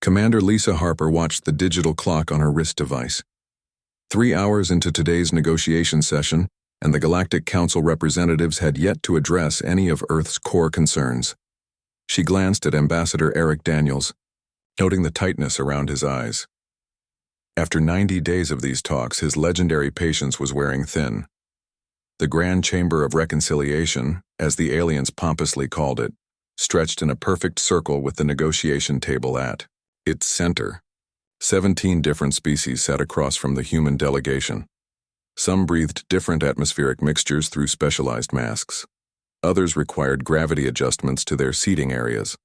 Commander Lisa Harper watched the digital clock on her wrist device. 3 hours into today's negotiation session, and the Galactic Council representatives had yet to address any of Earth's core concerns. She glanced at Ambassador Eric Daniels, noting the tightness around his eyes. After 90 days of these talks, his legendary patience was wearing thin. The Grand Chamber of Reconciliation, as the aliens pompously called it, stretched in a perfect circle with the negotiation table at its center. 17 different species sat across from the human delegation. Some breathed different atmospheric mixtures through specialized masks. Others required gravity adjustments to their seating areas.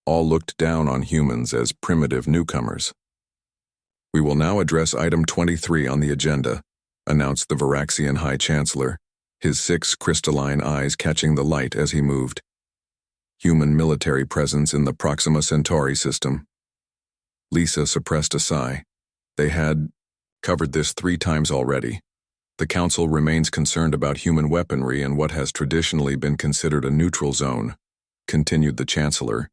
All looked down on humans as primitive newcomers. "We will now address item 23 on the agenda," announced the Varaxian High Chancellor, his 6 crystalline eyes catching the light as he moved. Human military presence in the Proxima Centauri system. Lisa suppressed a sigh. They had covered this 3 times already. The Council remains concerned about human weaponry in what has traditionally been considered a neutral zone, continued the Chancellor,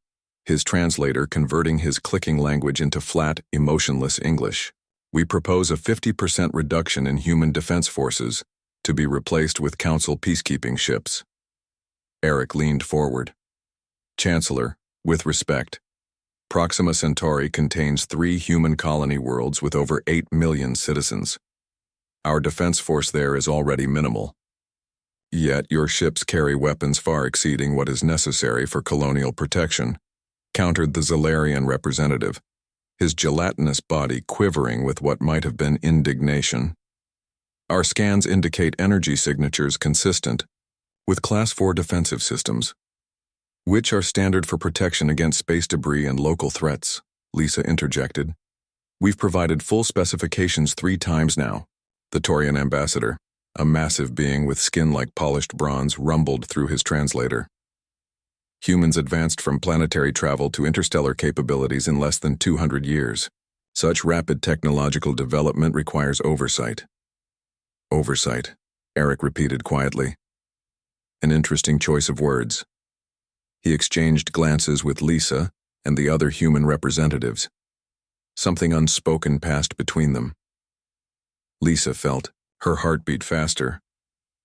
his translator converting his clicking language into flat, emotionless English. "We propose a 50% reduction in human defense forces, to be replaced with Council peacekeeping ships." Eric leaned forward. "Chancellor, with respect, Proxima Centauri contains 3 human colony worlds with over 8 million citizens. Our defense force there is already minimal. Yet your ships carry weapons far exceeding what is necessary for colonial protection," countered the Zalarian representative, his gelatinous body quivering with what might have been indignation. "Our scans indicate energy signatures consistent with Class 4 defensive systems, which are standard for protection against space debris and local threats," Lisa interjected. "We've provided full specifications 3 times now." The Taurian ambassador, a massive being with skin like polished bronze, rumbled through his translator. "Humans advanced from planetary travel to interstellar capabilities in less than 200 years. Such rapid technological development requires oversight." "Oversight," Eric repeated quietly. An interesting choice of words. He exchanged glances with Lisa and the other human representatives. Something unspoken passed between them. Lisa felt her heart beat faster.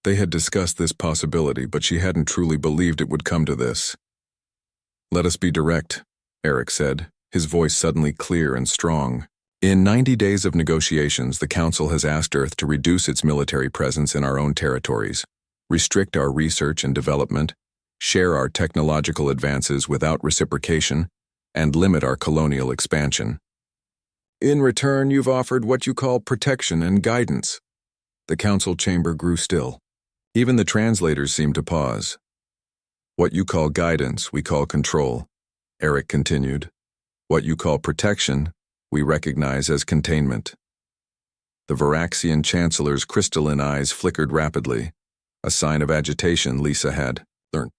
They had discussed this possibility, but she hadn't truly believed it would come to this. "Let us be direct," Eric said, his voice suddenly clear and strong. "In 90 days of negotiations, the Council has asked Earth to reduce its military presence in our own territories, restrict our research and development, share our technological advances without reciprocation, and limit our colonial expansion. In return, you've offered what you call protection and guidance." The Council chamber grew still. Even the translators seemed to pause. "What you call guidance, we call control," Eric continued. "What you call protection, we recognize as containment." The Varaxian Chancellor's crystalline eyes flickered rapidly, a sign of agitation Lisa had learned.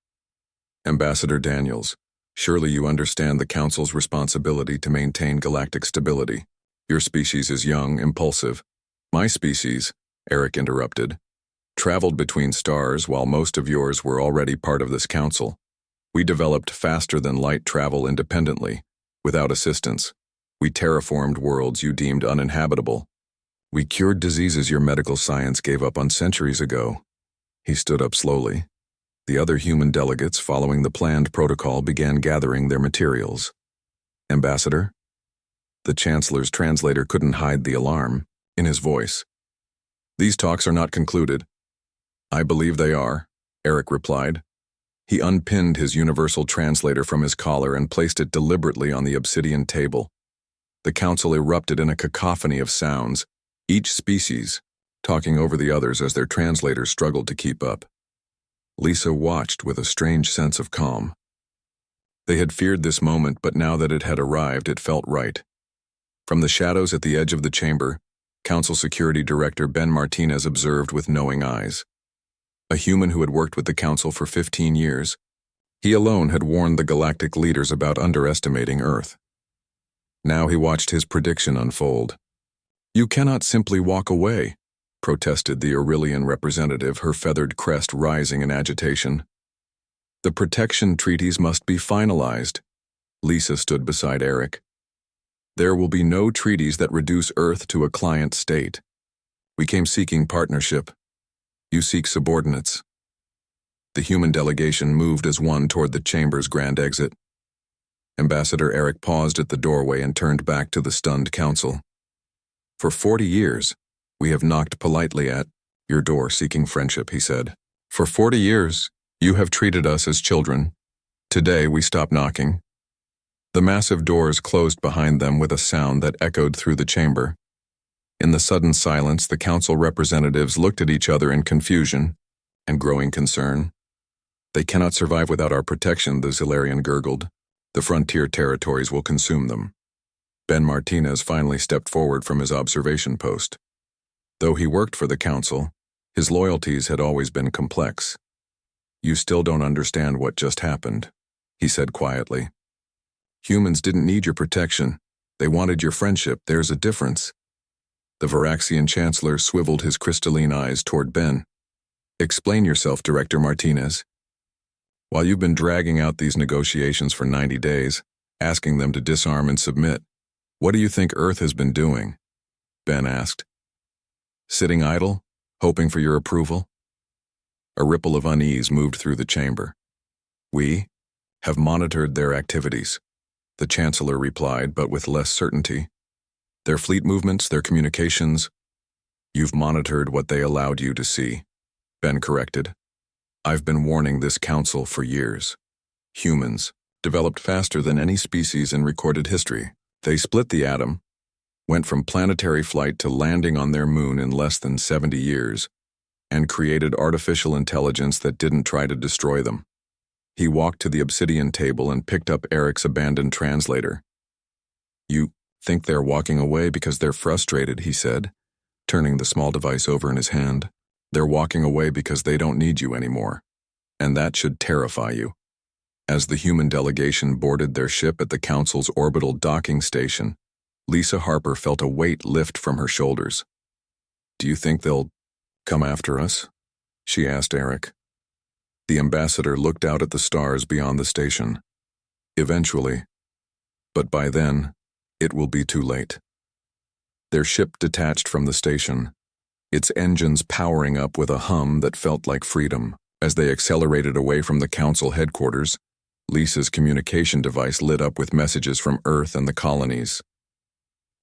"Ambassador Daniels, surely you understand the Council's responsibility to maintain galactic stability. Your species is young, impulsive. My species," Eric interrupted, "traveled between stars while most of yours were already part of this Council. We developed faster than light travel independently, without assistance. We terraformed worlds you deemed uninhabitable. We cured diseases your medical science gave up on centuries ago." He stood up slowly. The other human delegates, following the planned protocol, began gathering their materials. "Ambassador?" The Chancellor's translator couldn't hide the alarm in his voice. "These talks are not concluded." "I believe they are," Eric replied. He unpinned his universal translator from his collar and placed it deliberately on the obsidian table. The Council erupted in a cacophony of sounds, each species talking over the others as their translators struggled to keep up. Lisa watched with a strange sense of calm. They had feared this moment, but now that it had arrived, it felt right. From the shadows at the edge of the chamber, Council Security Director Ben Martinez observed with knowing eyes. A human who had worked with the Council for 15 years, he alone had warned the galactic leaders about underestimating Earth. Now he watched his prediction unfold. "You cannot simply walk away," protested the Aurelian representative, her feathered crest rising in agitation. "The protection treaties must be finalized." Lisa stood beside Eric. There will be no treaties that reduce Earth to a client state. We came seeking partnership. You seek subordinates. The human delegation moved as one toward the chamber's grand exit. Ambassador Eric paused at the doorway and turned back to the stunned council. For 40 years, we have knocked politely at your door seeking friendship, he said. For 40 years, you have treated us as children. Today, we stop knocking. The massive doors closed behind them with a sound that echoed through the chamber. In the sudden silence, the council representatives looked at each other in confusion and growing concern. They cannot survive without our protection, the Zilarian gurgled. The frontier territories will consume them. Ben Martinez finally stepped forward from his observation post. Though he worked for the council, his loyalties had always been complex. You still don't understand what just happened, he said quietly. Humans didn't need your protection. They wanted your friendship. There's a difference. The Varaxian chancellor swiveled his crystalline eyes toward Ben. Explain yourself, Director Martinez. While you've been dragging out these negotiations for 90 days, asking them to disarm and submit, what do you think Earth has been doing? Ben asked. Sitting idle, hoping for your approval? A ripple of unease moved through the chamber. We have monitored their activities, the Chancellor replied, but with less certainty. Their fleet movements, their communications. You've monitored what they allowed you to see, Ben corrected. I've been warning this council for years. Humans developed faster than any species in recorded history. They split the atom, went from planetary flight to landing on their moon in less than 70 years, and created artificial intelligence that didn't try to destroy them. He walked to the obsidian table and picked up Eric's abandoned translator. You think they're walking away because they're frustrated, he said, turning the small device over in his hand. They're walking away because they don't need you anymore. And that should terrify you. As the human delegation boarded their ship at the Council's orbital docking station, Lisa Harper felt a weight lift from her shoulders. Do you think they'll come after us? She asked Eric. The ambassador looked out at the stars beyond the station. Eventually. But by then, it will be too late. Their ship detached from the station, its engines powering up with a hum that felt like freedom. As they accelerated away from the Council headquarters, Lisa's communication device lit up with messages from Earth and the colonies.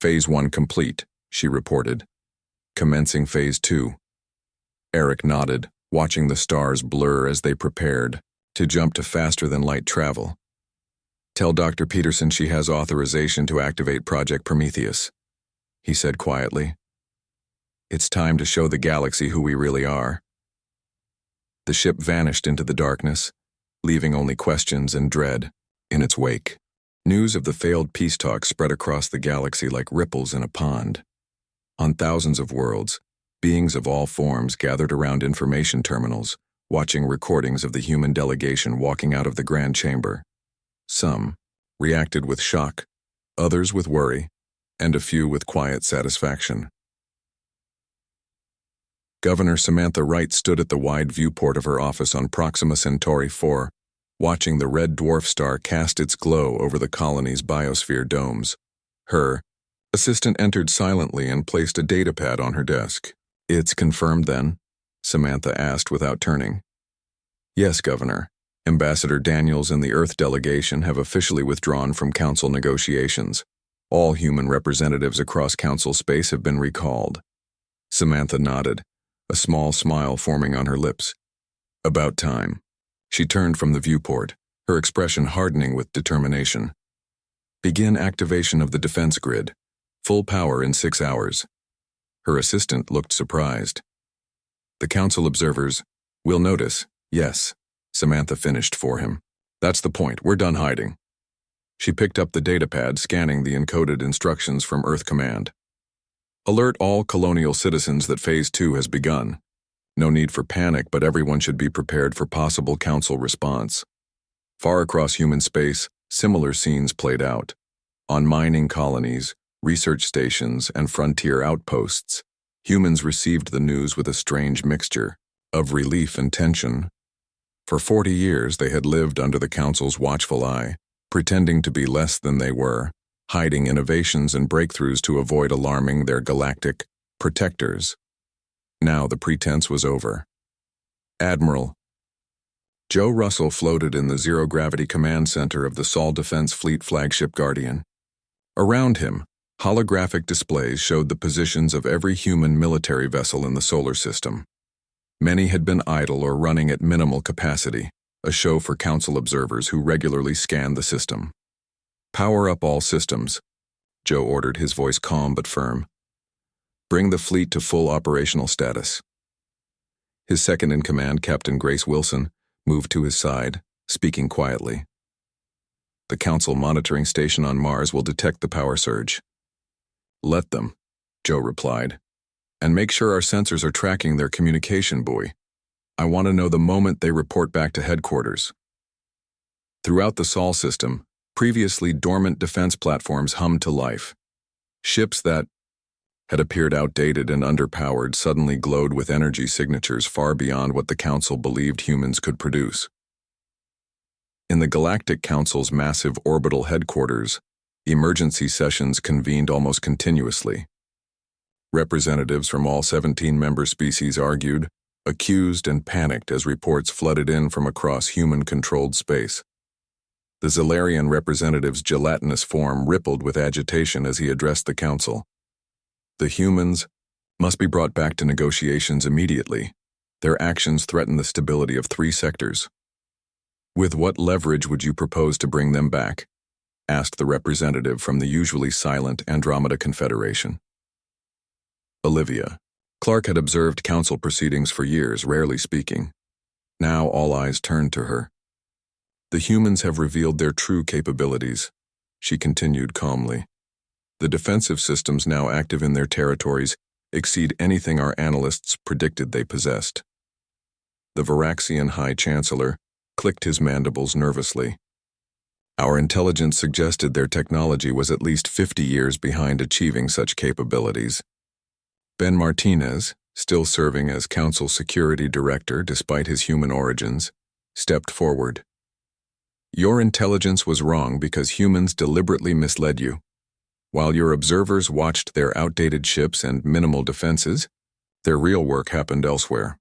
Phase 1 complete, she reported. Commencing Phase 2. Eric nodded, watching the stars blur as they prepared to jump to faster-than-light travel. Tell Dr. Peterson she has authorization to activate Project Prometheus, he said quietly. It's time to show the galaxy who we really are. The ship vanished into the darkness, leaving only questions and dread in its wake. News of the failed peace talks spread across the galaxy like ripples in a pond. On thousands of worlds, beings of all forms gathered around information terminals, watching recordings of the human delegation walking out of the Grand Chamber. Some reacted with shock, others with worry, and a few with quiet satisfaction. Governor Samantha Wright stood at the wide viewport of her office on Proxima Centauri 4, watching the red dwarf star cast its glow over the colony's biosphere domes. Her assistant entered silently and placed a datapad on her desk. It's confirmed then? Samantha asked without turning. Yes, Governor. Ambassador Daniels and the Earth delegation have officially withdrawn from Council negotiations. All human representatives across Council space have been recalled. Samantha nodded, a small smile forming on her lips. About time. She turned from the viewport, her expression hardening with determination. Begin activation of the defense grid. Full power in 6 hours. Her assistant looked surprised. The Council observers will notice, yes, Samantha finished for him. That's the point, we're done hiding. She picked up the datapad, scanning the encoded instructions from Earth Command. Alert all colonial citizens that Phase 2 has begun. No need for panic, but everyone should be prepared for possible Council response. Far across human space, similar scenes played out. On mining colonies, research stations, and frontier outposts, humans received the news with a strange mixture of relief and tension. For 40 years, they had lived under the Council's watchful eye, pretending to be less than they were, hiding innovations and breakthroughs to avoid alarming their galactic protectors. Now the pretense was over. Admiral Joe Russell floated in the zero-gravity command center of the Sol Defense Fleet flagship Guardian. Around him, holographic displays showed the positions of every human military vessel in the solar system. Many had been idle or running at minimal capacity, a show for Council observers who regularly scanned the system. "Power up all systems," Joe ordered, his voice calm but firm. "Bring the fleet to full operational status." His second-in-command, Captain Grace Wilson, moved to his side, speaking quietly. "The Council monitoring station on Mars will detect the power surge." "Let them," Joe replied. "And make sure our sensors are tracking their communication buoy. I want to know the moment they report back to headquarters." Throughout the Sol system, previously dormant defense platforms hummed to life. Ships that had appeared outdated and underpowered suddenly glowed with energy signatures far beyond what the Council believed humans could produce. In the Galactic Council's massive orbital headquarters, emergency sessions convened almost continuously. Representatives from all 17 member species argued, accused, and panicked as reports flooded in from across human-controlled space. The Zellarian representative's gelatinous form rippled with agitation as he addressed the Council. "The humans must be brought back to negotiations immediately. Their actions threaten the stability of 3 sectors." "With what leverage would you propose to bring them back?" asked the representative from the usually silent Andromeda Confederation. Olivia Clark had observed Council proceedings for years, rarely speaking. Now all eyes turned to her. "The humans have revealed their true capabilities," she continued calmly. "The defensive systems now active in their territories exceed anything our analysts predicted they possessed." The Varaxian High Chancellor clicked his mandibles nervously. "Our intelligence suggested their technology was at least 50 years behind achieving such capabilities." Ben Martinez, still serving as Council Security Director despite his human origins, stepped forward. "Your intelligence was wrong because humans deliberately misled you. While your observers watched their outdated ships and minimal defenses, their real work happened elsewhere."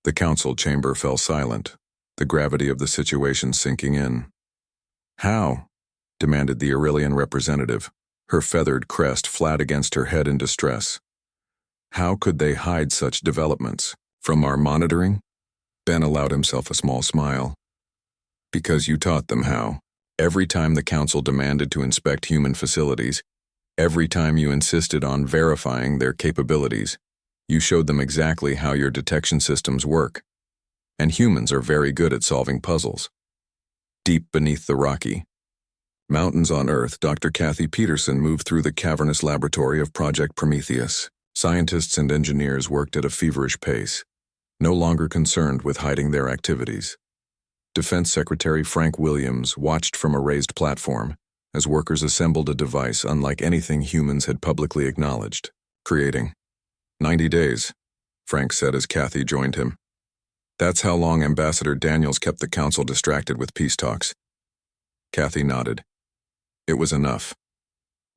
The Council chamber fell silent, the gravity of the situation sinking in. "How?" demanded the Aurelian representative, her feathered crest flat against her head in distress. "How could they hide such developments from our monitoring?" Ben allowed himself a small smile. "Because you taught them how. Every time the Council demanded to inspect human facilities, every time you insisted on verifying their capabilities, you showed them exactly how your detection systems work. And humans are very good at solving puzzles." Deep beneath the rocky mountains on Earth, Dr. Kathy Peterson moved through the cavernous laboratory of Project Prometheus. Scientists and engineers worked at a feverish pace, no longer concerned with hiding their activities. Defense Secretary Frank Williams watched from a raised platform as workers assembled a device unlike anything humans had publicly acknowledged, creating. 90 days, Frank said as Kathy joined him. "That's how long Ambassador Daniels kept the Council distracted with peace talks." Kathy nodded. "It was enough.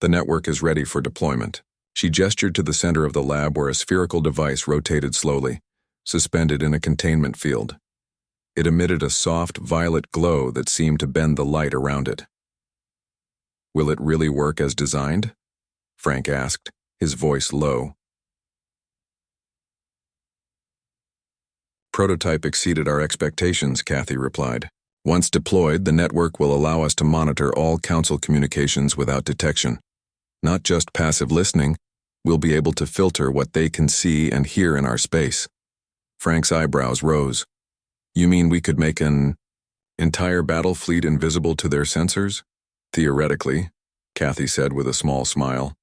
The network is ready for deployment." She gestured to the center of the lab where a spherical device rotated slowly, suspended in a containment field. It emitted a soft, violet glow that seemed to bend the light around it. "Will it really work as designed?" Frank asked, his voice low. "Prototype exceeded our expectations," Kathy replied. "Once deployed, the network will allow us to monitor all Council communications without detection. Not just passive listening, we'll be able to filter what they can see and hear in our space." Frank's eyebrows rose. "You mean we could make an entire battle fleet invisible to their sensors?" "Theoretically," Kathy said with a small smile.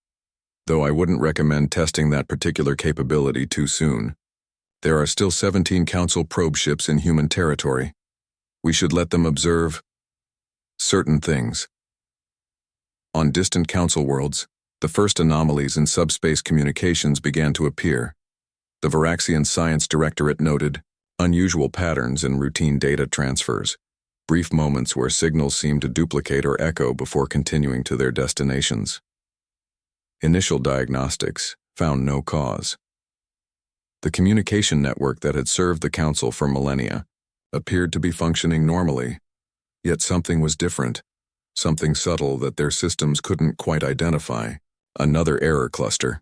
"Though I wouldn't recommend testing that particular capability too soon. There are still 17 Council probe ships in human territory. We should let them observe certain things." On distant Council worlds, the first anomalies in subspace communications began to appear. The Varaxian Science Directorate noted unusual patterns in routine data transfers, brief moments where signals seemed to duplicate or echo before continuing to their destinations. Initial diagnostics found no cause. The communication network that had served the Council for millennia appeared to be functioning normally, yet something was different, something subtle that their systems couldn't quite identify. Another error cluster,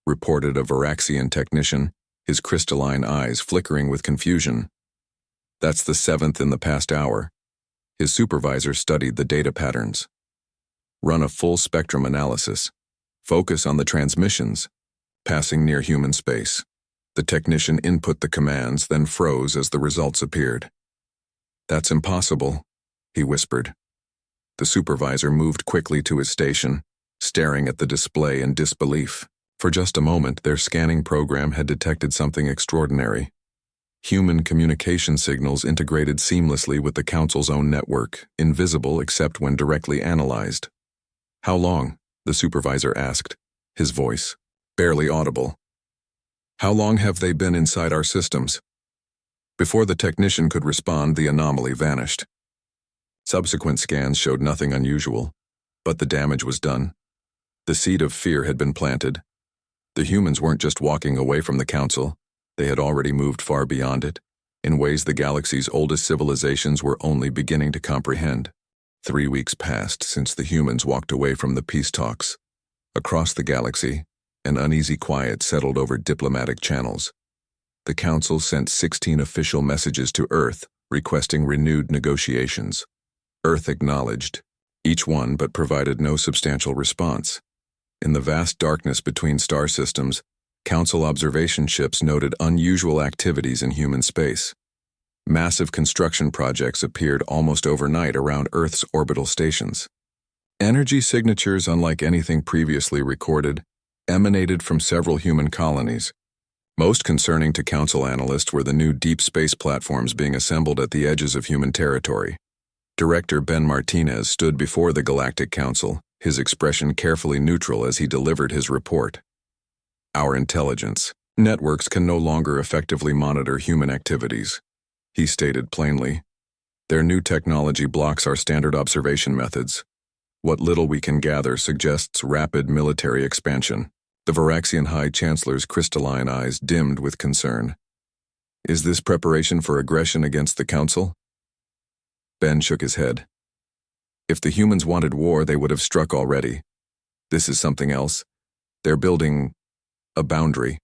reported a Varaxian technician, his crystalline eyes flickering with confusion. That's the 7th in the past hour. His supervisor studied the data patterns. Run a full spectrum analysis. Focus on the transmissions, passing near human space. The technician input the commands, then froze as the results appeared. That's impossible, he whispered. The supervisor moved quickly to his station, staring at the display in disbelief. For just a moment, their scanning program had detected something extraordinary. Human communication signals integrated seamlessly with the Council's own network, invisible except when directly analyzed. How long? The supervisor asked, his voice barely audible. How long have they been inside our systems? Before the technician could respond, the anomaly vanished. Subsequent scans showed nothing unusual, but the damage was done. The seed of fear had been planted. The humans weren't just walking away from the Council, they had already moved far beyond it, in ways the galaxy's oldest civilizations were only beginning to comprehend. 3 weeks passed since the humans walked away from the peace talks. Across the galaxy, an uneasy quiet settled over diplomatic channels. The Council sent 16 official messages to Earth, requesting renewed negotiations. Earth acknowledged, each one but provided no substantial response. In the vast darkness between star systems, Council observation ships noted unusual activities in human space. Massive construction projects appeared almost overnight around Earth's orbital stations. Energy signatures unlike anything previously recorded emanated from several human colonies. Most concerning to Council analysts were the new deep space platforms being assembled at the edges of human territory. Director Ben Martinez stood before the Galactic Council, his expression carefully neutral as he delivered his report. Our intelligence networks can no longer effectively monitor human activities, he stated plainly. Their new technology blocks our standard observation methods. What little we can gather suggests rapid military expansion. The Varaxian High Chancellor's crystalline eyes dimmed with concern. Is this preparation for aggression against the Council? Ben shook his head. If the humans wanted war, they would have struck already. This is something else. They're building a boundary.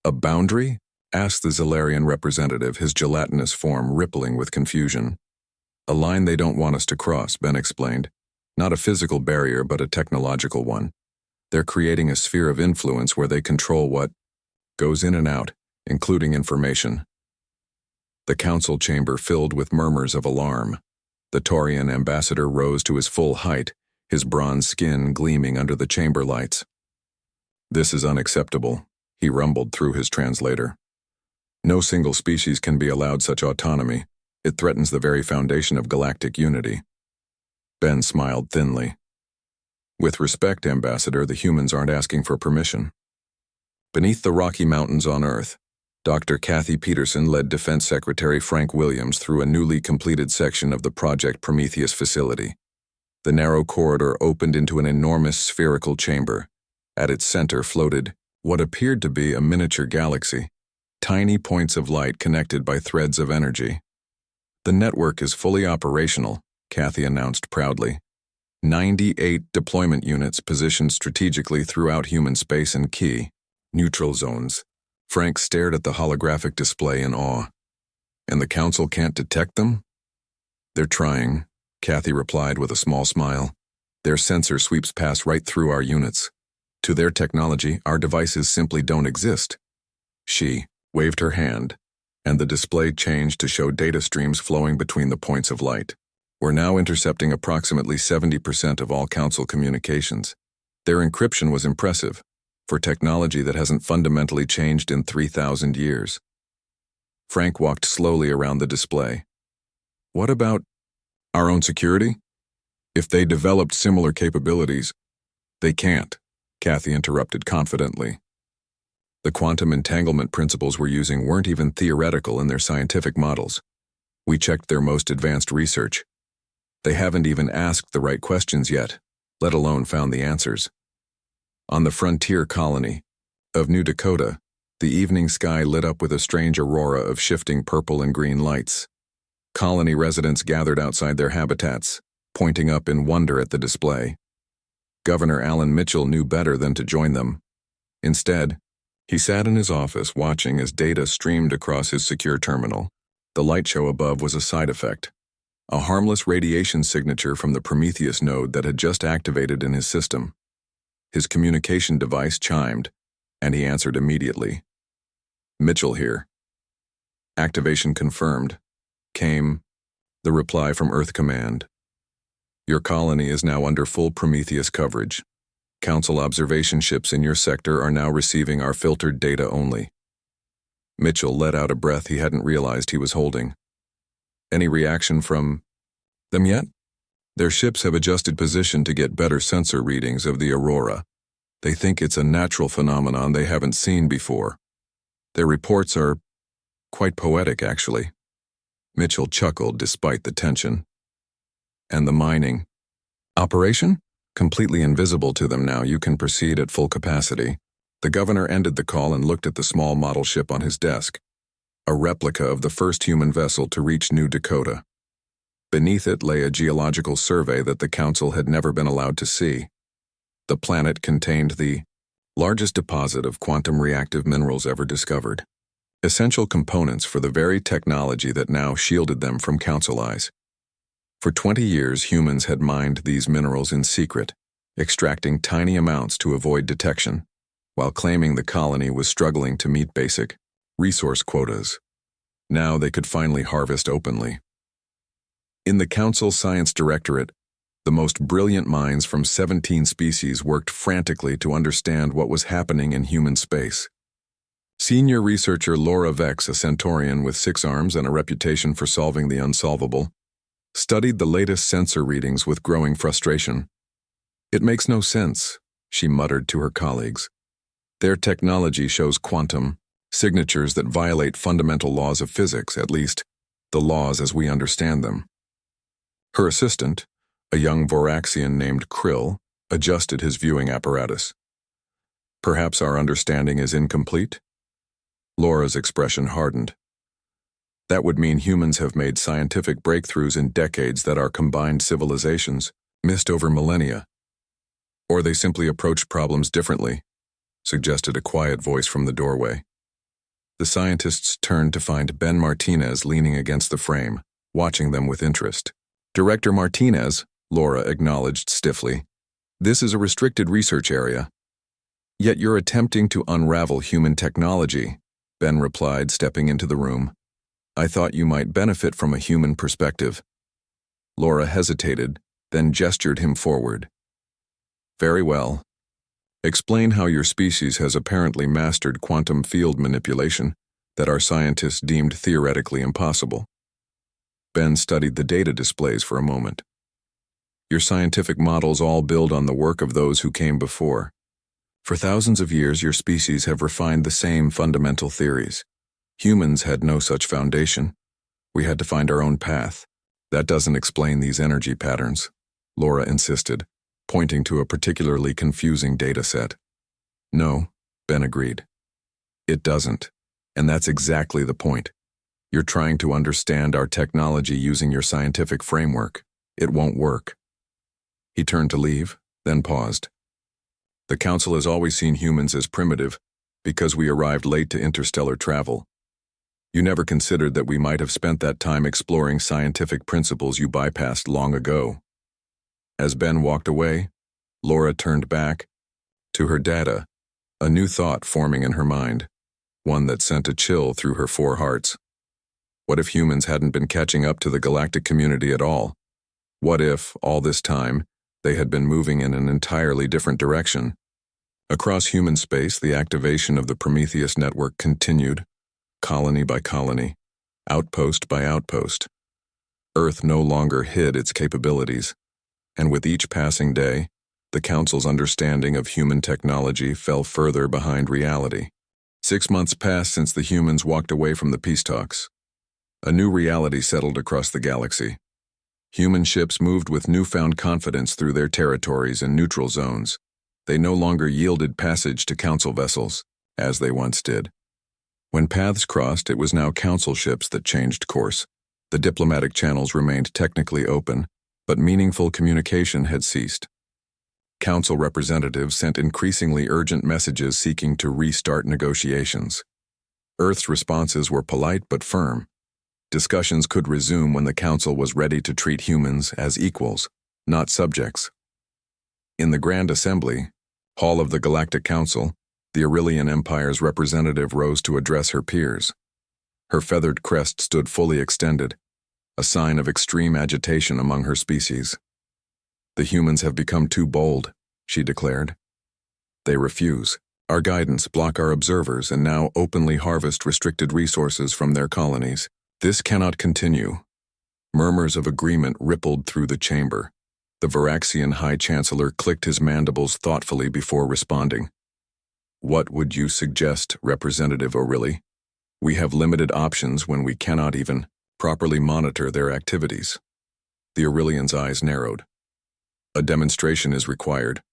A boundary? Asked the Zalarian representative, his gelatinous form rippling with confusion. A line they don't want us to cross, Ben explained. Not a physical barrier, but a technological one. They're creating a sphere of influence where they control what goes in and out, including information. The Council chamber filled with murmurs of alarm. The Taurian ambassador rose to his full height, his bronze skin gleaming under the chamber lights. This is unacceptable, he rumbled through his translator. No single species can be allowed such autonomy. It threatens the very foundation of galactic unity. Ben smiled thinly. With respect, Ambassador, the humans aren't asking for permission. Beneath the Rocky Mountains on Earth, Dr. Kathy Peterson led Defense Secretary Frank Williams through a newly completed section of the Project Prometheus facility. The narrow corridor opened into an enormous spherical chamber. At its center floated what appeared to be a miniature galaxy, tiny points of light connected by threads of energy. The network is fully operational, Kathy announced proudly. 98 deployment units positioned strategically throughout human space and key neutral zones. Frank stared at the holographic display in awe. And the Council can't detect them? They're trying, Kathy replied with a small smile. Their sensor sweeps pass right through our units. To their technology, our devices simply don't exist. She waved her hand, and the display changed to show data streams flowing between the points of light. We're now intercepting approximately 70% of all Council communications. Their encryption was impressive, for technology that hasn't fundamentally changed in 3,000 years. Frank walked slowly around the display. What about our own security? If they developed similar capabilities, they can't, Kathy interrupted confidently. The quantum entanglement principles we're using weren't even theoretical in their scientific models. We checked their most advanced research. They haven't even asked the right questions yet, let alone found the answers. On the frontier colony of New Dakota, the evening sky lit up with a strange aurora of shifting purple and green lights. Colony residents gathered outside their habitats, pointing up in wonder at the display. Governor Alan Mitchell knew better than to join them. Instead, he sat in his office watching as data streamed across his secure terminal. The light show above was a side effect, a harmless radiation signature from the Prometheus node that had just activated in his system. His communication device chimed, and he answered immediately. "Mitchell here." "Activation confirmed," came the reply from Earth Command. "Your colony is now under full Prometheus coverage. Council observation ships in your sector are now receiving our filtered data only." Mitchell let out a breath he hadn't realized he was holding. "Any reaction from them yet?" "Their ships have adjusted position to get better sensor readings of the aurora. They think it's a natural phenomenon they haven't seen before. Their reports are quite poetic, actually." Mitchell chuckled despite the tension. "And the mining operation? Completely invisible to them now. You can proceed at full capacity." The governor ended the call and looked at the small model ship on his desk, a replica of the first human vessel to reach New Dakota. Beneath it lay a geological survey that the council had never been allowed to see. The planet contained the largest deposit of quantum reactive minerals ever discovered, essential components for the very technology that now shielded them from council eyes. For 20 years, humans had mined these minerals in secret, extracting tiny amounts to avoid detection, while claiming the colony was struggling to meet basic resource quotas. Now they could finally harvest openly. In the Council Science Directorate, the most brilliant minds from 17 species worked frantically to understand what was happening in human space. Senior researcher Laura Vex, a Centaurian with 6 arms and a reputation for solving the unsolvable, studied the latest sensor readings with growing frustration. "It makes no sense," she muttered to her colleagues. "Their technology shows quantum signatures that violate fundamental laws of physics, at least the laws as we understand them." Her assistant, a young Voraxian named Krill, adjusted his viewing apparatus. "Perhaps our understanding is incomplete?" Laura's expression hardened. "That would mean humans have made scientific breakthroughs in decades that our combined civilizations missed over millennia. Or they simply approached problems differently," suggested a quiet voice from the doorway. The scientists turned to find Ben Martinez leaning against the frame, watching them with interest. "Director Martinez," Laura acknowledged stiffly, "this is a restricted research area." "Yet you're attempting to unravel human technology," Ben replied, stepping into the room. "I thought you might benefit from a human perspective." Laura hesitated, then gestured him forward. "Very well. Explain how your species has apparently mastered quantum field manipulation that our scientists deemed theoretically impossible." Ben studied the data displays for a moment. "Your scientific models all build on the work of those who came before. For thousands of years, your species have refined the same fundamental theories. Humans had no such foundation. We had to find our own path. That doesn't explain these energy patterns," Laura insisted, pointing to a particularly confusing data set. "No," Ben agreed. "It doesn't, and that's exactly the point. You're trying to understand our technology using your scientific framework. It won't work." He turned to leave, then paused. "The Council has always seen humans as primitive because we arrived late to interstellar travel. You never considered that we might have spent that time exploring scientific principles you bypassed long ago." As Ben walked away, Laura turned back to her data, a new thought forming in her mind, one that sent a chill through her 4 hearts. What if humans hadn't been catching up to the galactic community at all? What if, all this time, they had been moving in an entirely different direction? Across human space, the activation of the Prometheus network continued, colony by colony, outpost by outpost. Earth no longer hid its capabilities, and with each passing day, the Council's understanding of human technology fell further behind reality. 6 months passed since the humans walked away from the peace talks. A new reality settled across the galaxy. Human ships moved with newfound confidence through their territories and neutral zones. They no longer yielded passage to council vessels, as they once did. When paths crossed, it was now council ships that changed course. The diplomatic channels remained technically open, but meaningful communication had ceased. Council representatives sent increasingly urgent messages seeking to restart negotiations. Earth's responses were polite but firm. Discussions could resume when the Council was ready to treat humans as equals, not subjects. In the Grand Assembly, Hall of the Galactic Council, the Aurelian Empire's representative rose to address her peers. Her feathered crest stood fully extended, a sign of extreme agitation among her species. "The humans have become too bold," she declared. "They refuse our guidance, block our observers, and now openly harvest restricted resources from their colonies. This cannot continue." Murmurs of agreement rippled through the chamber. The Varaxian High Chancellor clicked his mandibles thoughtfully before responding. "What would you suggest, Representative O'Reilly? We have limited options when we cannot even properly monitor their activities." The Aurelian's eyes narrowed. "A demonstration is required.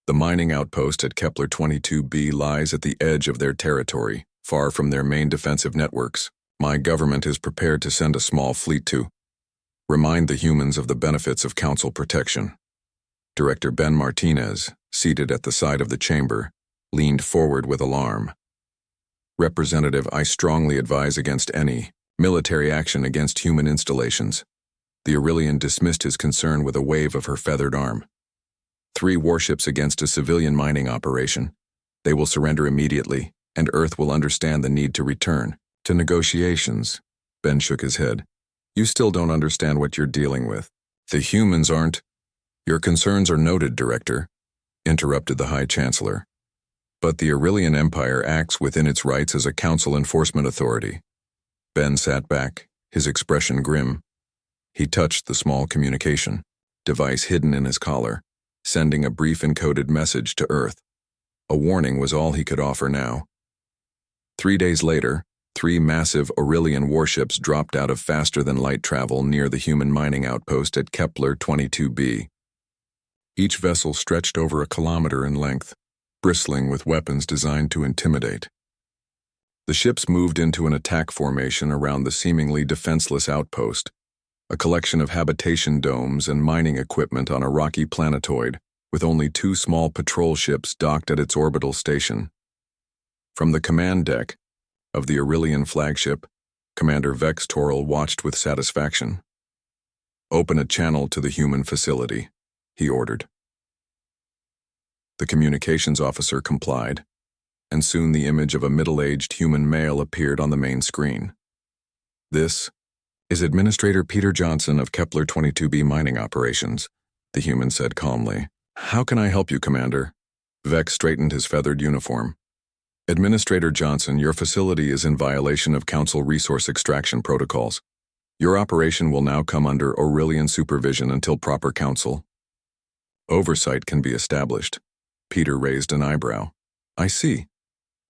The mining outpost at Kepler 22b lies at the edge of their territory, far from their main defensive networks. My government is prepared to send a small fleet to remind the humans of the benefits of council protection." Director Ben Martinez, seated at the side of the chamber, leaned forward with alarm. "Representative, I strongly advise against any military action against human installations." The Aurelian dismissed his concern with a wave of her feathered arm. 3 warships against a civilian mining operation. They will surrender immediately, and Earth will understand the need to return to negotiations. Ben shook his head. "You still don't understand what you're dealing with. The humans aren't—" "Your concerns are noted, Director," interrupted the High Chancellor. "But the Aurelian Empire acts within its rights as a council enforcement authority." Ben sat back, his expression grim. He touched the small communication device hidden in his collar, sending a brief encoded message to Earth. A warning was all he could offer now. 3 days later, 3 massive Aurelian warships dropped out of faster-than-light travel near the human mining outpost at Kepler 22b. Each vessel stretched over a kilometer in length, bristling with weapons designed to intimidate. The ships moved into an attack formation around the seemingly defenseless outpost, a collection of habitation domes and mining equipment on a rocky planetoid, with only 2 small patrol ships docked at its orbital station. From the command deck of the Aurelian flagship, Commander Vex Toril watched with satisfaction. "Open a channel to the human facility," he ordered. The communications officer complied, and soon the image of a middle-aged human male appeared on the main screen. "This is Administrator Peter Johnson of Kepler 22b Mining Operations," the human said calmly. "How can I help you, Commander?" Vex straightened his feathered uniform. "Administrator Johnson, your facility is in violation of Council resource extraction protocols. Your operation will now come under Aurelian supervision until proper council oversight can be established." Peter raised an eyebrow. "I see.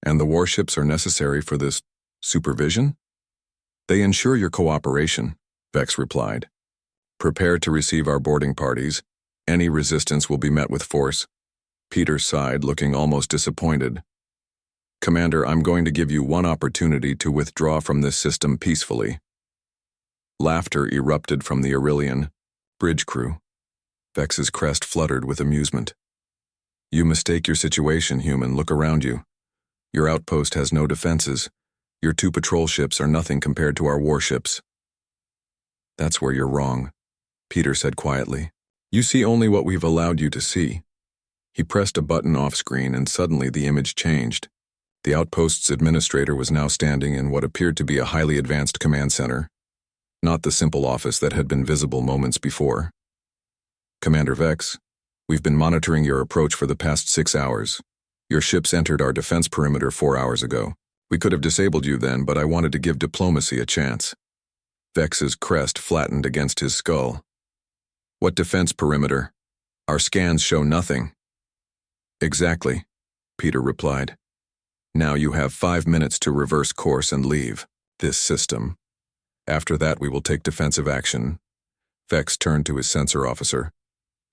And the warships are necessary for this supervision?" "They ensure your cooperation," Vex replied. "Prepare to receive our boarding parties. Any resistance will be met with force." Peter sighed, looking almost disappointed. "Commander, I'm going to give you one opportunity to withdraw from this system peacefully." Laughter erupted from the Aurelian bridge crew. Vex's crest fluttered with amusement. "You mistake your situation, human. Look around you. Your outpost has no defenses. Your 2 patrol ships are nothing compared to our warships." "That's where you're wrong," Peter said quietly. "You see only what we've allowed you to see." He pressed a button off-screen, and suddenly the image changed. The outpost's administrator was now standing in what appeared to be a highly advanced command center, not the simple office that had been visible moments before. "Commander Vex, we've been monitoring your approach for the past 6 hours. Your ships entered our defense perimeter 4 hours ago. We could have disabled you then, but I wanted to give diplomacy a chance." Vex's crest flattened against his skull. "What defense perimeter? Our scans show nothing." "Exactly," Peter replied. "Now you have 5 minutes to reverse course and leave this system." After that, we will take defensive action. Vex turned to his sensor officer.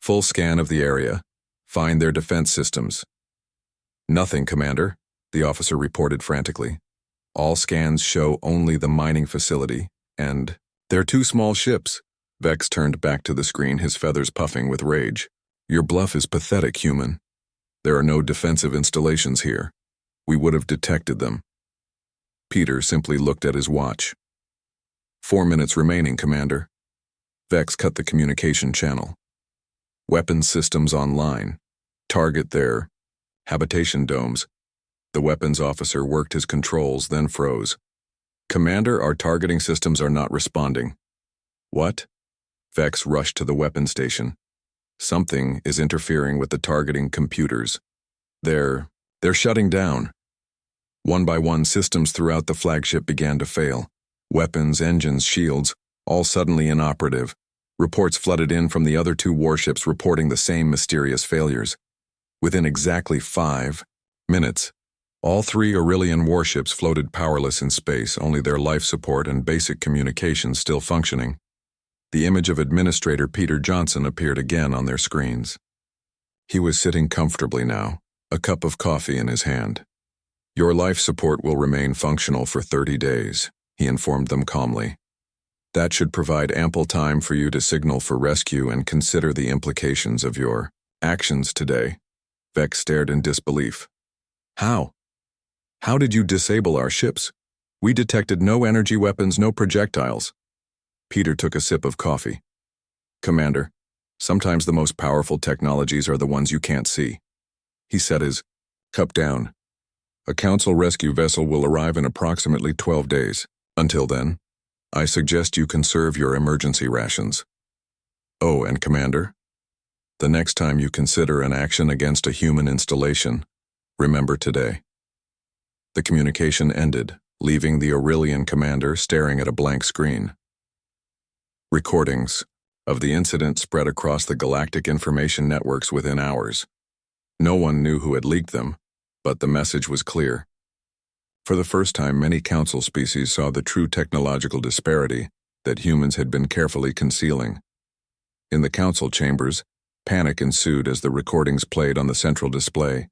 Full scan of the area. Find their defense systems. Nothing, Commander, the officer reported frantically. All scans show only the mining facility, and they're two small ships. Vex turned back to the screen, his feathers puffing with rage. Your bluff is pathetic, human. There are no defensive installations here. We would have detected them. Peter simply looked at his watch. 4 minutes remaining, Commander. Vex cut the communication channel. Weapons systems online. Target their habitation domes. The weapons officer worked his controls, then froze. Commander, our targeting systems are not responding. What? Vex rushed to the weapon station. Something is interfering with the targeting computers. They're shutting down. One by one, systems throughout the flagship began to fail. Weapons, engines, shields, all suddenly inoperative. Reports flooded in from the other two warships reporting the same mysterious failures. Within exactly 5 minutes, all 3 Aurelian warships floated powerless in space, only their life support and basic communications still functioning. The image of Administrator Peter Johnson appeared again on their screens. He was sitting comfortably now, a cup of coffee in his hand. Your life support will remain functional for 30 days, he informed them calmly. That should provide ample time for you to signal for rescue and consider the implications of your actions today. Vex stared in disbelief. How? How did you disable our ships? We detected no energy weapons, no projectiles. Peter took a sip of coffee. Commander, sometimes the most powerful technologies are the ones you can't see. He set his cup down. A Council rescue vessel will arrive in approximately 12 days. Until then, I suggest you conserve your emergency rations. Oh, and Commander, the next time you consider an action against a human installation, remember today. The communication ended, leaving the Aurelian commander staring at a blank screen. Recordings of the incident spread across the galactic information networks within hours. No one knew who had leaked them, but the message was clear. For the first time, many Council species saw the true technological disparity that humans had been carefully concealing. In the Council chambers, panic ensued as the recordings played on the central display.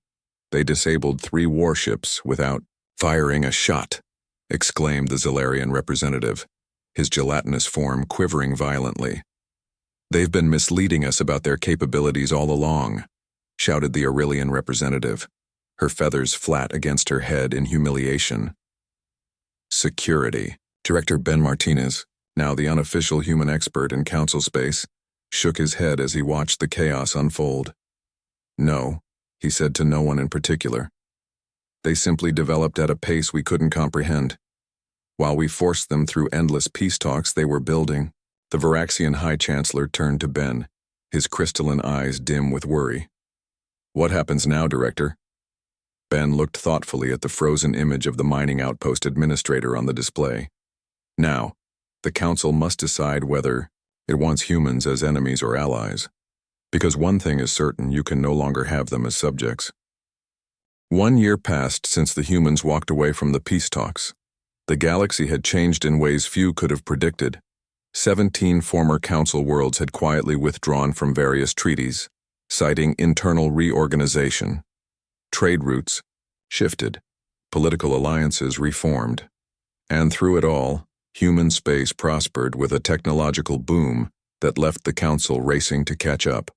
They disabled 3 warships without firing a shot, exclaimed the Zalarian representative, his gelatinous form quivering violently. They've been misleading us about their capabilities all along, shouted the Aurelian representative, her feathers flat against her head in humiliation. Security. Director Ben Martinez, now the unofficial human expert in Council space, shook his head as he watched the chaos unfold. No, he said to no one in particular. They simply developed at a pace we couldn't comprehend. While we forced them through endless peace talks they were building, the Varaxian High Chancellor turned to Ben, his crystalline eyes dim with worry. What happens now, Director? Ben looked thoughtfully at the frozen image of the mining outpost administrator on the display. Now, the Council must decide whether it wants humans as enemies or allies. Because one thing is certain, you can no longer have them as subjects. 1 year passed since the humans walked away from the peace talks. The galaxy had changed in ways few could have predicted. 17 former Council worlds had quietly withdrawn from various treaties, citing internal reorganization. Trade routes shifted, political alliances reformed, and through it all, human space prospered with a technological boom that left the Council racing to catch up.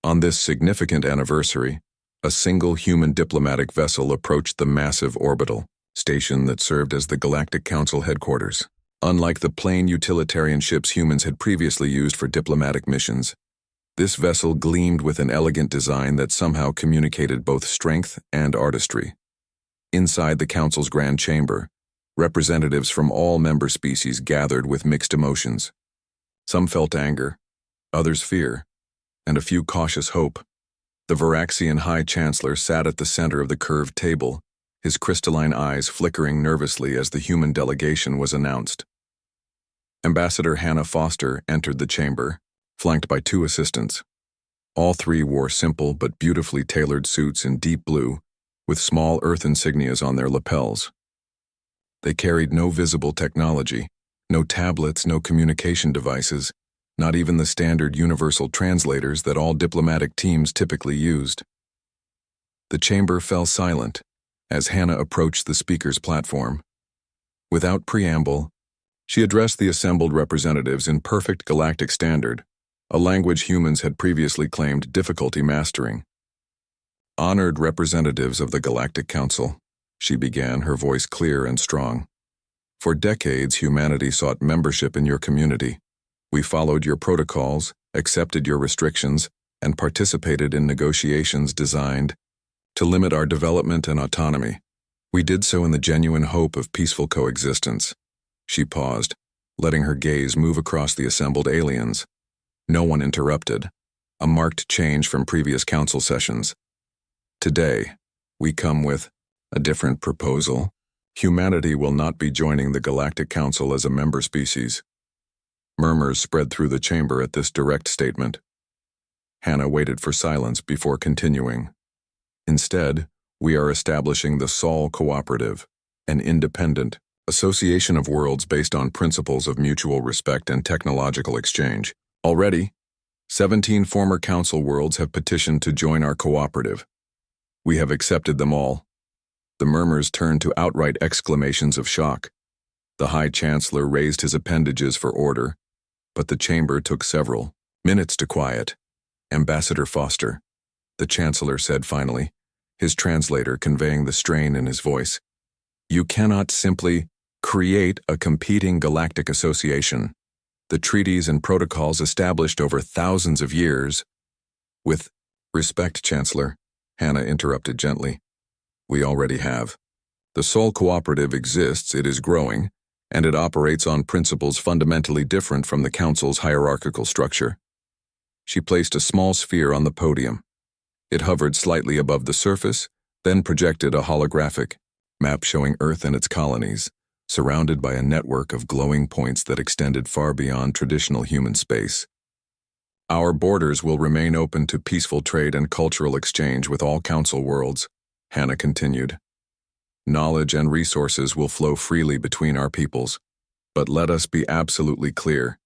On this significant anniversary, a single human diplomatic vessel approached the massive orbital station that served as the Galactic Council headquarters. Unlike the plain utilitarian ships humans had previously used for diplomatic missions, this vessel gleamed with an elegant design that somehow communicated both strength and artistry. Inside the Council's grand chamber, representatives from all member species gathered with mixed emotions. Some felt anger, others fear, and a few cautious hope. The Varaxian High Chancellor sat at the center of the curved table, his crystalline eyes flickering nervously as the human delegation was announced. Ambassador Hannah Foster entered the chamber, flanked by 2 assistants. All 3 wore simple but beautifully tailored suits in deep blue, with small Earth insignias on their lapels. They carried no visible technology, No tablets, no communication devices, not even the standard universal translators that all diplomatic teams typically used. The chamber fell silent as Hannah approached the speaker's platform. Without preamble, she addressed the assembled representatives in perfect galactic standard, a language humans had previously claimed difficulty mastering. "Honored representatives of the Galactic Council," she began, her voice clear and strong. "For decades, humanity sought membership in your community. We followed your protocols, accepted your restrictions, and participated in negotiations designed to limit our development and autonomy. We did so in the genuine hope of peaceful coexistence." She paused, letting her gaze move across the assembled aliens. No one interrupted, a marked change from previous council sessions. "Today, we come with a different proposal. Humanity will not be joining the Galactic Council as a member species." Murmurs spread through the chamber at this direct statement. Hannah waited for silence before continuing. "Instead, we are establishing the Sol Cooperative, an independent association of worlds based on principles of mutual respect and technological exchange. Already, 17 former council worlds have petitioned to join our cooperative. We have accepted them all." The murmurs turned to outright exclamations of shock. The High Chancellor raised his appendages for order, but the chamber took several minutes to quiet. "Ambassador Foster," the Chancellor said finally, his translator conveying the strain in his voice, "you cannot simply create a competing galactic association. The treaties and protocols established over thousands of years—" "With respect, Chancellor," Hannah interrupted gently, "we already have. The Sol Cooperative exists, it is growing, and it operates on principles fundamentally different from the Council's hierarchical structure." She placed a small sphere on the podium. It hovered slightly above the surface, then projected a holographic map showing Earth and its colonies, surrounded by a network of glowing points that extended far beyond traditional human space. "Our borders will remain open to peaceful trade and cultural exchange with all Council worlds," Hannah continued. "Knowledge and resources will flow freely between our peoples. But let us be absolutely clear.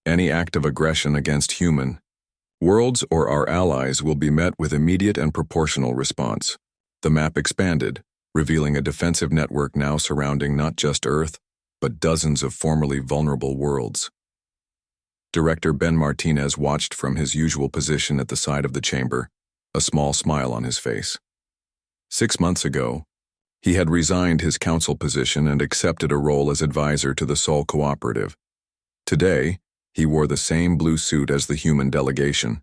Any act of aggression against human worlds or our allies will be met with immediate and proportional response." The map expanded, revealing a defensive network now surrounding not just Earth, but dozens of formerly vulnerable worlds. Director Ben Martinez watched from his usual position at the side of the chamber, a small smile on his face. 6 months ago, he had resigned his council position and accepted a role as advisor to the Sol Cooperative. Today, he wore the same blue suit as the human delegation.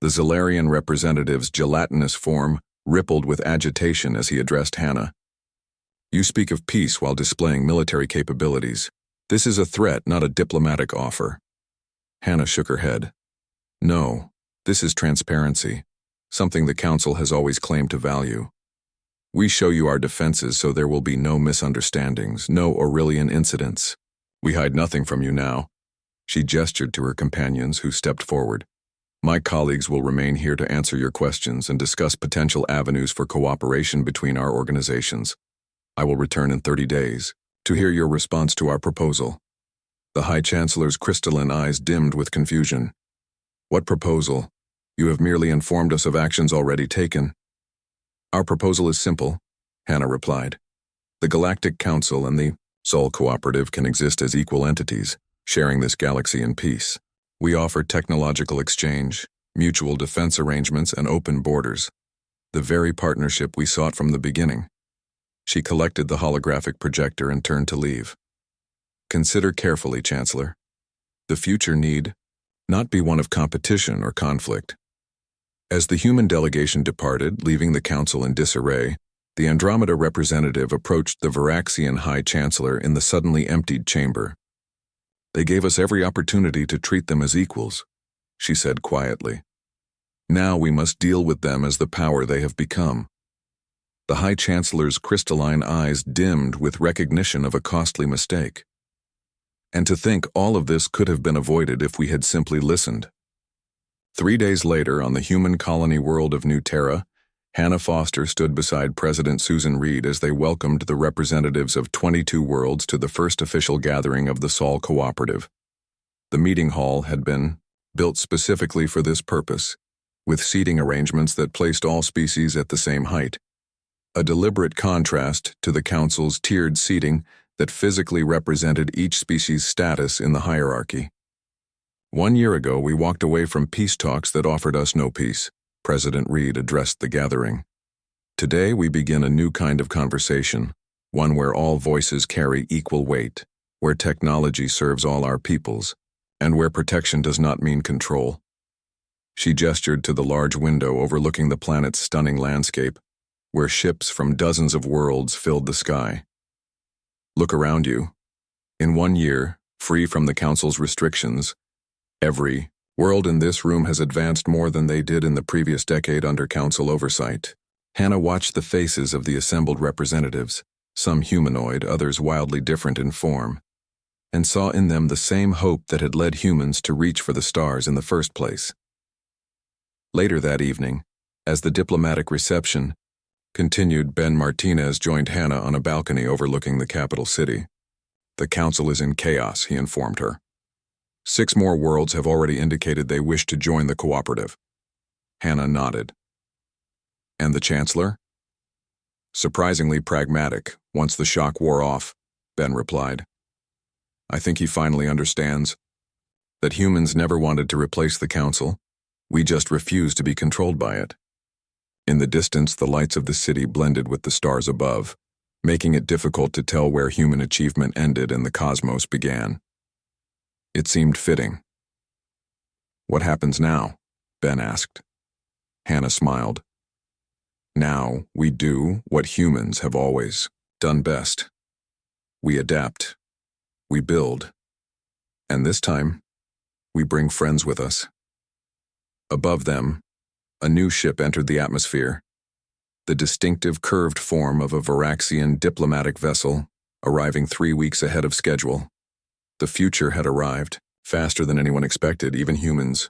The Zalarian representative's gelatinous form rippled with agitation as he addressed Hannah. "You speak of peace while displaying military capabilities. This is a threat, not a diplomatic offer." Hannah shook her head. "No, this is transparency, something the Council has always claimed to value. We show you our defenses so there will be no misunderstandings, no Aurelian incidents. We hide nothing from you now." She gestured to her companions, who stepped forward. "My colleagues will remain here to answer your questions and discuss potential avenues for cooperation between our organizations. I will return in 30 days to hear your response to our proposal." The High Chancellor's crystalline eyes dimmed with confusion. "What proposal? You have merely informed us of actions already taken." "Our proposal is simple," Hannah replied. "The Galactic Council and the Sol Cooperative can exist as equal entities, sharing this galaxy in peace. We offer technological exchange, mutual defense arrangements, and open borders. The very partnership we sought from the beginning." She collected the holographic projector and turned to leave. "Consider carefully, Chancellor. The future need not be one of competition or conflict." As the human delegation departed, leaving the Council in disarray, the Andromeda representative approached the Varaxian High Chancellor in the suddenly emptied chamber. "They gave us every opportunity to treat them as equals," she said quietly. "Now we must deal with them as the power they have become." The High Chancellor's crystalline eyes dimmed with recognition of a costly mistake. And to think all of this could have been avoided if we had simply listened. 3 days later, on the human colony world of New Terra, Hannah Foster stood beside President Susan Reed as they welcomed the representatives of 22 worlds to the first official gathering of the Sol Cooperative. The meeting hall had been built specifically for this purpose, with seating arrangements that placed all species at the same height, a deliberate contrast to the Council's tiered seating that physically represented each species' status in the hierarchy. 1 year ago, we walked away from peace talks that offered us no peace. President Reed addressed the gathering. Today, we begin a new kind of conversation, one where all voices carry equal weight, where technology serves all our peoples, and where protection does not mean control. She gestured to the large window overlooking the planet's stunning landscape, where ships from dozens of worlds filled the sky. Look around you. In 1 year, free from the Council's restrictions, every world in this room has advanced more than they did in the previous decade under Council oversight. Hannah watched the faces of the assembled representatives, some humanoid, others wildly different in form, and saw in them the same hope that had led humans to reach for the stars in the first place. Later that evening, as the diplomatic reception continued, Ben Martinez joined Hannah on a balcony overlooking the capital city. The Council is in chaos, he informed her. 6 more worlds have already indicated they wish to join the cooperative. Hannah nodded. And the Chancellor? Surprisingly pragmatic, once the shock wore off, Ben replied. I think he finally understands that humans never wanted to replace the Council. We just refused to be controlled by it. In the distance, the lights of the city blended with the stars above, making it difficult to tell where human achievement ended and the cosmos began. It seemed fitting. What happens now? Ben asked. Hannah smiled. Now we do what humans have always done best. We adapt. We build. And this time, we bring friends with us. Above them, a new ship entered the atmosphere, the distinctive curved form of a Varaxian diplomatic vessel, arriving 3 weeks ahead of schedule. The future had arrived, faster than anyone expected, even humans.